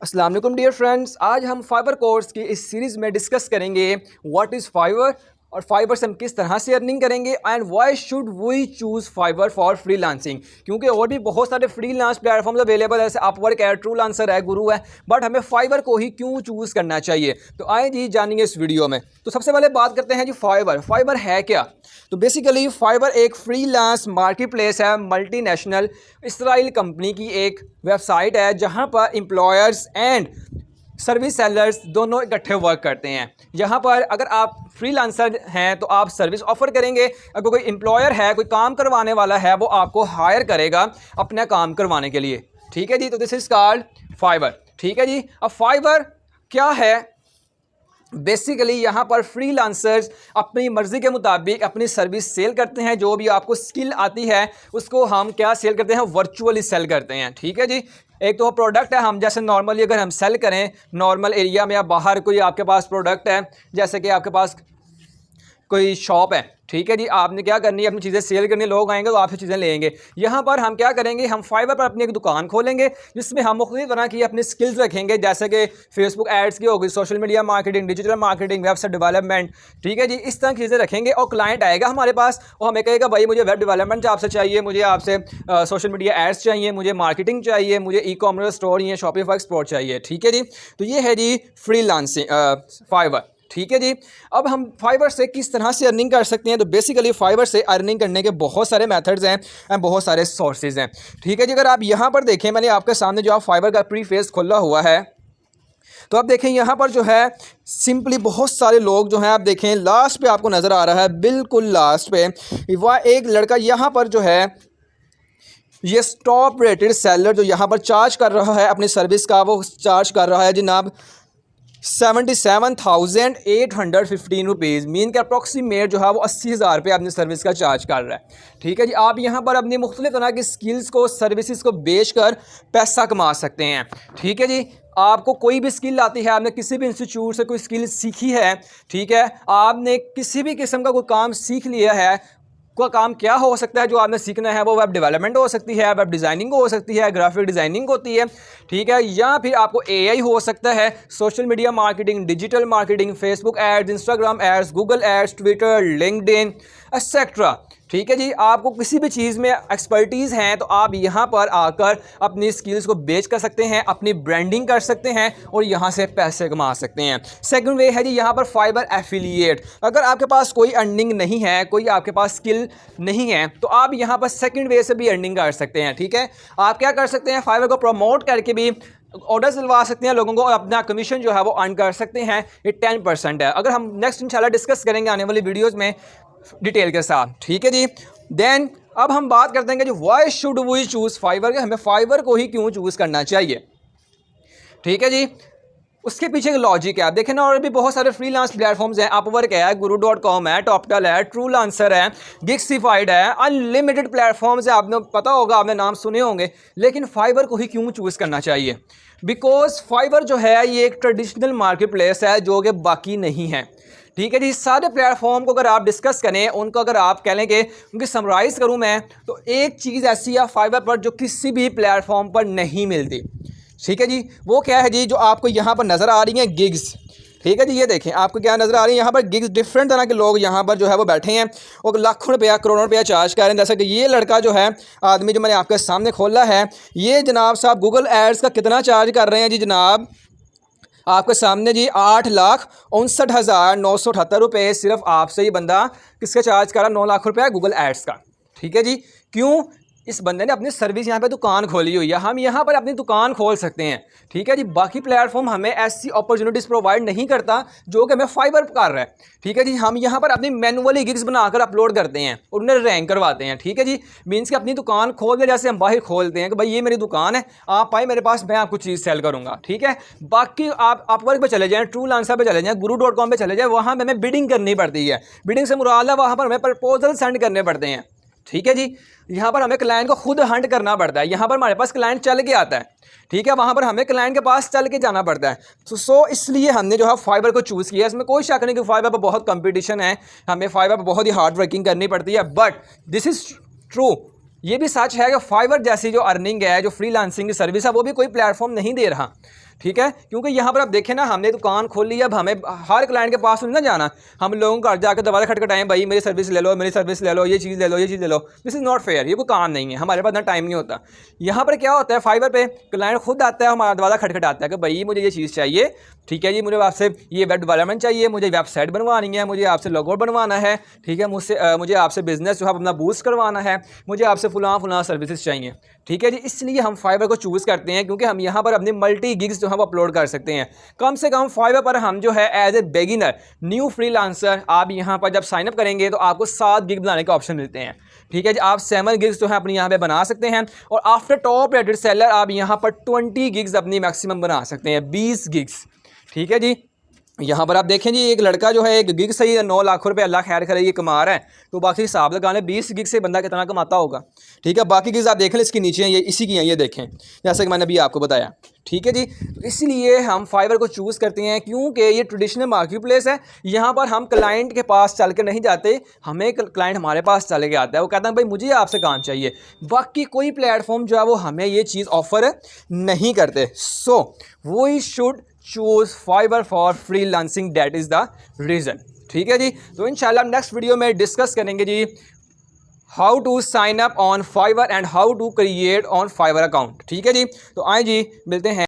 अस्सलाम वालेकुम dear friends, आज हम फाइबर कोर्स की इस सीरीज़ में डिस्कस करेंगे व्हाट इज़ फाइबर और फाइबर से हम किस तरह से अर्निंग करेंगे and why should we choose Fiverr for freelancing. क्योंकि और भी बहुत सारे फ्रीलांस प्लेटफॉर्म्स अवेलेबल है, जैसे अपवर्क है, ट्रूलांसर है, गुरु है, बट हमें फाइबर को ही क्यों चूज़ करना चाहिए। तो आए जी जानेंगे इस वीडियो में। तो सबसे पहले बात करते हैं जी फाइबर है क्या। तो बेसिकली फाइबर एक फ्रीलांस मार्केट प्लेस है, मल्टीनेशनल इसराइल कंपनी की एक वेबसाइट है जहां पर एम्प्लॉयर्स एंड सर्विस सेलर्स दोनों इकट्ठे वर्क करते हैं। यहाँ पर अगर आप फ्रीलांसर हैं तो आप सर्विस ऑफर करेंगे, अगर कोई एम्प्लॉयर है, कोई काम करवाने वाला है, वो आपको हायर करेगा अपना काम करवाने के लिए। ठीक है जी, तो दिस इज़ कॉल्ड फाइबर। ठीक है जी, अब फाइबर क्या है। बेसिकली यहाँ पर फ्रीलांसर्स अपनी मर्ज़ी के मुताबिक अपनी सर्विस सेल करते हैं। जो भी आपको स्किल आती है उसको हम क्या सेल करते हैं, वर्चुअली सेल करते हैं। ठीक है जी, एक तो प्रोडक्ट है, हम जैसे नॉर्मली अगर हम सेल करें नॉर्मल एरिया में या बाहर कोई आपके पास प्रोडक्ट है, जैसे कि आपके पास कोई शॉप है, ठीक है जी, आपने क्या करनी है, अपनी चीज़ें सेल करनी, लोग आएंगे तो आपसे चीज़ें लेंगे। यहाँ पर हम क्या करेंगे, हम फाइबर पर अपनी एक दुकान खोलेंगे जिसमें हम मुख्तलिफ तरह की अपनी स्किल्स रखेंगे, जैसे कि फेसबुक एड्स की होगी, social media marketing, digital marketing, website development. ठीक है जी, इस तरह की चीज़ें रखेंगे और क्लाइंट आएगा हमारे पास और हमें कहेगा भाई मुझे वेब डेवलपमेंट आपसे चाहिए, मुझे आपसे सोशल मीडिया एड्स चाहिए, मुझे मार्केटिंग चाहिए, मुझे ई कॉमर्स स्टोर या शॉपिफाई स्टोर चाहिए। ठीक है जी, तो ये है जी फ्रीलांसिंग फाइबर। ठीक है जी, अब हम फाइबर से किस तरह से अर्निंग कर सकते हैं। तो बेसिकली फाइबर से अर्निंग करने के बहुत सारे मेथड्स हैं एंड बहुत सारे सोर्सेज हैं। ठीक है जी, अगर आप यहाँ पर देखें, मैंने आपके सामने जो आप फाइबर का प्रीफेस खोला हुआ है, तो आप देखें यहाँ पर जो है सिंपली बहुत सारे लोग जो हैं, आप देखें लास्ट पे आपको नज़र आ रहा है, बिल्कुल लास्ट पे वह एक लड़का यहाँ पर जो है ये टॉप रेटेड सेलर जो यहाँ पर चार्ज कर रहा है अपनी सर्विस का, वो चार्ज कर रहा है जनाब 77,815 रुपीज़। मीन के अप्रॉक्सीमेट जो है वो 80,000 रुपये अपनी सर्विस का चार्ज कर रहा है। ठीक है जी, आप यहाँ पर अपनी मुख्तलिफ तरह की स्किल्स को, सर्विसेज को बेचकर पैसा कमा सकते हैं। ठीक है जी, आपको कोई भी स्किल आती है, आपने किसी भी इंस्टीट्यूट से कोई स्किल सीखी है, ठीक है, आपने किसी भी किस्म का कोई काम सीख लिया है, का काम क्या हो सकता है जो आपने सीखना है, वो वेब डेवलपमेंट हो सकती है, वेब डिज़ाइनिंग हो सकती है, ग्राफिक डिज़ाइनिंग होती है, ठीक है, या फिर आपको एआई हो सकता है, social media marketing, digital marketing, Facebook ads, Instagram ads, Google ads, Twitter, LinkedIn etcetera. ठीक है जी, आपको किसी भी चीज़ में एक्सपर्टीज़ हैं तो आप यहाँ पर आकर अपनी स्किल्स को बेच कर सकते हैं, अपनी ब्रांडिंग कर सकते हैं और यहाँ से पैसे कमा सकते हैं। सेकंड वे है जी यहाँ पर फाइबर एफिलिएट। अगर आपके पास कोई अर्निंग नहीं है, कोई आपके पास स्किल नहीं है, तो आप यहाँ पर सेकंड वे से भी अर्निंग कर सकते हैं। ठीक है, आप क्या कर सकते हैं, फाइबर को प्रमोट करके भी ऑर्डर दिलवा सकते हैं लोगों को और अपना कमीशन जो है वो अर्न कर सकते हैं। ये 10% है। अगर हम नेक्स्ट इंशाल्लाह डिस्कस करेंगे आने वाली वीडियोस में डिटेल के साथ। ठीक है जी, देन अब हम बात करते हैं कि why should we choose Fiverr, के हमें फाइबर को ही क्यों चूज़ करना चाहिए। ठीक है जी, उसके पीछे एक लॉजिक है। आप देखें ना, और भी बहुत सारे फ्रीलांस प्लेटफॉर्म्स हैं, अपवर्क है, guru.com है, टॉपटल है, ट्रूलांसर है, गिग्सिफाइड है, अनलिमिटेड प्लेटफॉर्म्स है, आपने पता होगा, आपने नाम सुने होंगे। लेकिन फाइबर को ही क्यों चूज़ करना चाहिए? बिकॉज फाइबर जो है ये एक ट्रेडिशनल मार्केट प्लेस है जो कि बाकी नहीं है। ठीक है जी, सारे प्लेटफॉर्म को अगर आप डिस्कस करें, उनको अगर आप कह लें कि उनकी समराइज़ करूं मैं, तो एक चीज़ ऐसी है फाइबर पर जो किसी भी प्लेटफॉर्म पर नहीं मिलती। ठीक है जी, वो क्या है जी, जो आपको यहाँ पर नज़र आ रही हैं गिग्स। ठीक है जी, ये देखें आपको क्या नज़र आ रही है, यहाँ पर गिग्स, डिफरेंट तरह के लोग यहाँ पर जो है वो बैठे हैं और लाखों रुपया, करोड़ों रुपया चार्ज कर रहे हैं। जैसे कि ये लड़का जो है, आदमी जो मैंने आपके सामने खोला है, ये जनाब साहब गूगल एड्स का कितना चार्ज कर रहे हैं जी जनाब, आपके सामने जी 8,59,978 रुपये सिर्फ आपसे ही बंदा किसका चार्ज कर रहा है, 9 लाख रुपया गूगल एड्स का। ठीक है जी, क्यों? इस बंदे ने अपनी सर्विस यहाँ पे दुकान खोली हुई है, हम यहाँ पर अपनी दुकान खोल सकते हैं। ठीक है जी, बाकी प्लेटफॉर्म हमें ऐसी अपॉर्चुनिटीज़ प्रोवाइड नहीं करता जो कि हमें फाइबर कर रहा है। ठीक है जी, हम यहाँ पर अपनी मैनुअली गिग्स बनाकर अपलोड करते हैं और उन्हें रैंक करवाते हैं। ठीक है जी, मीन्स कि अपनी दुकान खोल दे, जैसे हम बाहर खोलते हैं कि भाई ये मेरी दुकान है, आप आए मेरे पास, मैं आपको चीज़ सेल करूँगा। ठीक है, बाकी आप अपवर्क पे चले जाएँ, ट्रूलांसर पे चले जाएँ, guru.com पे चले जाएँ, वहाँ पर हमें बिडिंग करनी पड़ती है। बिडिंग से मुराद है वहाँ पर हमें प्रपोजल सेंड करने पड़ते हैं। ठीक है जी, यहाँ पर हमें क्लाइंट को खुद हंट करना पड़ता है। यहाँ पर हमारे पास क्लाइंट चल के आता है, ठीक है, वहाँ पर हमें क्लाइंट के पास चल के जाना पड़ता है। सो इसलिए हमने जो है फाइबर को चूज़ किया। इसमें कोई शक नहीं कि फाइबर पर बहुत कंपटीशन है, हमें फाइबर पर बहुत ही हार्ड वर्किंग करनी पड़ती है, बट दिस इज़ ट्रू। ये भी सच है कि फाइबर जैसी जो अर्निंग है, जो फ्रीलांसिंग की सर्विस है, वो भी कोई प्लेटफॉर्म नहीं दे रहा। ठीक है, क्योंकि यहाँ पर आप देखें ना, हमने दुकान खोल ली, अब हमें हर क्लाइंट के पास नहीं ना जाना, हम लोगों को घर जाकर दोबारा खटखटाएं, भाई मेरी सर्विस ले लो, मेरी सर्विस ले लो, ये चीज़ ले लो, ये चीज़ ले लो। दिस इज़ नॉट फेयर, ये कोई काम नहीं है, हमारे पास ना टाइम नहीं होता। यहाँ पर क्या होता है, फाइवर पे क्लाइंट खुद आता है, हमारा दोबारा खटखटाता है कि भाई मुझे ये चीज़ चाहिए, ठीक है जी, मुझे आपसे ये वेब डेवलपमेंट चाहिए, मुझे वेबसाइट बनवानी है, मुझे आपसे लोगो बनवाना है, ठीक है, मुझे आपसे बिजनेस जो है अपना बूस्ट करवाना है, मुझे आपसे फलां सर्विसेज चाहिए, ठीक है जी। इसलिए हम फाइवर को चूज़ करते हैं क्योंकि हम यहाँ पर अपनी मल्टी गिग्स जो है वो अपलोड कर सकते हैं। कम से कम फाइवर पर हम जो है as a beginner new freelancer, आप यहाँ पर जब साइनअप करेंगे तो आपको 7 गिग बनाने के ऑप्शन मिलते हैं, ठीक है जी। आप 7 गिग्स जो है अपनी यहाँ पे बना सकते हैं, और आफ्टर टॉप रेटेड सेलर आप यहाँ पर 20 गिग्स अपनी मैक्सिमम बना सकते हैं, 20 गिग्स, ठीक है जी। यहाँ पर आप देखें जी, एक लड़का जो है एक गिग से ही 9 लाख रुपए अल्लाह खैर करे ये कमा रहा है, तो बाकी हिसाब लगा लें 20 गिग से बंदा कितना कमाता होगा, ठीक है। बाकी गिग्स आप देख लें, इसके नीचे हैं, ये इसी की हैं, ये देखें, जैसे कि मैंने अभी आपको बताया, ठीक है जी। तो इसलिए हम फाइवर को चूज़ करते हैं क्योंकि ये ट्रेडिशनल मार्केट प्लेस है, यहाँ पर हम क्लाइंट के पास चल के नहीं जाते, हमें क्लाइंट हमारे पास चले के आता है, वो कहता है भाई मुझे आपसे काम चाहिए। बाकी कोई प्लेटफॉर्म जो है वो हमें ये चीज़ ऑफर नहीं करते। So we should choose Fiverr for freelancing, that is the reason, ठीक है जी। तो इंशाल्लाह नेक्स्ट वीडियो में डिस्कस करेंगे जी how to sign up on Fiverr and how to create on Fiverr account, ठीक है जी। तो आए जी, मिलते हैं।